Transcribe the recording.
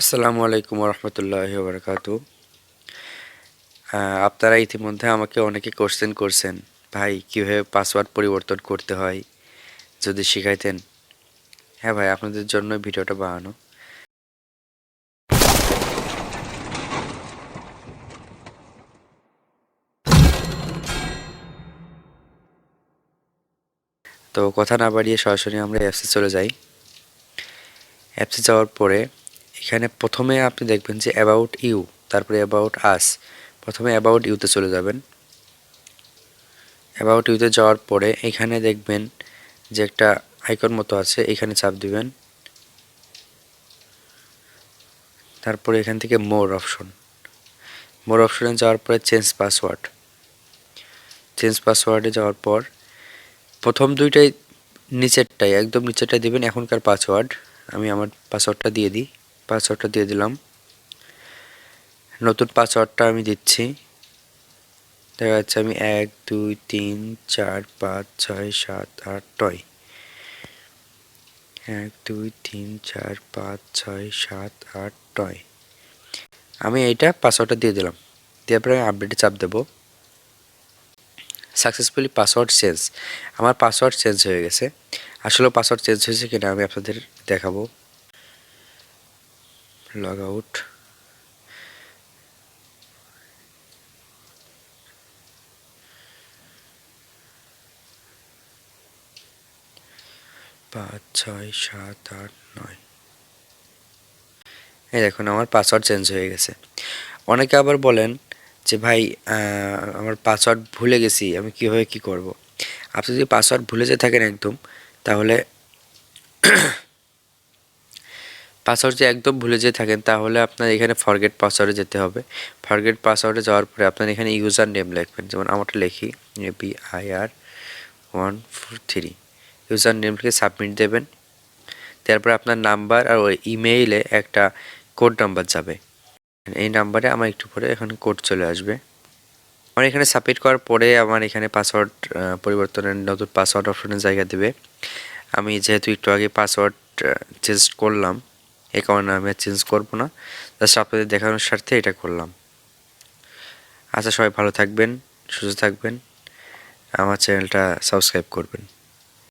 আসসালামু আলাইকুম রহমতুল্লাহি ওয়া বারাকাতু। আপনারা ইতিমধ্যে আমাকে অনেকে কোশ্চেন করছেন, ভাই কীভাবে পাসওয়ার্ড পরিবর্তন করতে হয় যদি শিখাইতেন। হ্যাঁ ভাই, আপনাদের জন্য ভিডিওটা বানানো। তো কথা না বাড়িয়ে সরাসরি আমরা অ্যাপসে চলে যাই। অ্যাপসে যাওয়ার পরে এখানে প্রথমে আপনি দেখবেন যে অ্যাবাউট ইউ, তারপরে অ্যাবাউট আস। প্রথমে অ্যাবাউট ইউতে চলে যাবেন। অ্যাবাউট ইউতে যাওয়ার পরে এখানে দেখবেন যে একটা আইকন মতো আছে, এখানে চাপ দিবেন। তারপরে এখান থেকে মোর অপশনে যাওয়ার পরে চেঞ্জ পাসওয়ার্ডে যাওয়ার পর প্রথম দুইটাই নিচেরটাই একদম নিচেরটাই দিবেন এখনকার পাসওয়ার্ড। আমি আমার পাসওয়ার্ডটা দিয়ে দিলাম। নতুন পাসওয়ার্ডটা আমি দিচ্ছি। দেখা যাচ্ছে আমি 1 2 3 4 5 6 7 8 9 1 2 3 4 5 6 7 8 9 আমি এইটা পাসওয়ার্ডটা দিয়ে দিলাম। দেওয়ার পরে আমি আপডেটে চাপ দেবো। Successfully password change. আমার পাসওয়ার্ড চেঞ্জ হয়ে গেছে। আসলে পাসওয়ার্ড চেঞ্জ হয়েছে কিনা আমি আপনাদের দেখাবো। Log out. পাঁচ ছয় সাত আট নয়। এই দেখুন আমার পাসওয়ার্ড চেঞ্জ হয়ে গেছে। অনেকে আবার বলেন যে ভাই আমার পাসওয়ার্ড ভুলে গেছি, আমি কীভাবে কী করব। আপনি যদি পাসওয়ার্ড ভুলে যেয়ে থাকেন একদম, তাহলে পাসওয়ার্ড যদি একদম ভুলে যেয়ে থাকেন তাহলে আপনার এখানে ফরগেট পাসওয়ার্ডে যেতে হবে। ফরগেট পাসওয়ার্ডে যাওয়ার পরে আপনার এখানে ইউজার নেম লিখবেন। যেমন আমারটা লিখি ABIR143। ইউজার নেম লিখে সাবমিট দেবেন। তারপরে আপনার নাম্বার আর ওই ইমেইলে একটা কোড নাম্বার যাবে। এই নাম্বারে আমার একটু পরে এখানে কোড চলে আসবে। আমার এখানে সাবমিট করার পরে আমার এখানে পাসওয়ার্ড পরিবর্তনের নতুন পাসওয়ার্ড অপশনের জায়গা দেবে। আমি যেহেতু একটু আগে পাসওয়ার্ড চেঞ্জ করলাম, এই কারণে আমি আর চেঞ্জ করবো না, জাস্ট আপনাদের দেখানোর স্বার্থে এটা করলাম। আচ্ছা, সবাই ভালো থাকবেন, সুস্থ থাকবেন, আমার চ্যানেলটা সাবস্ক্রাইব করবেন।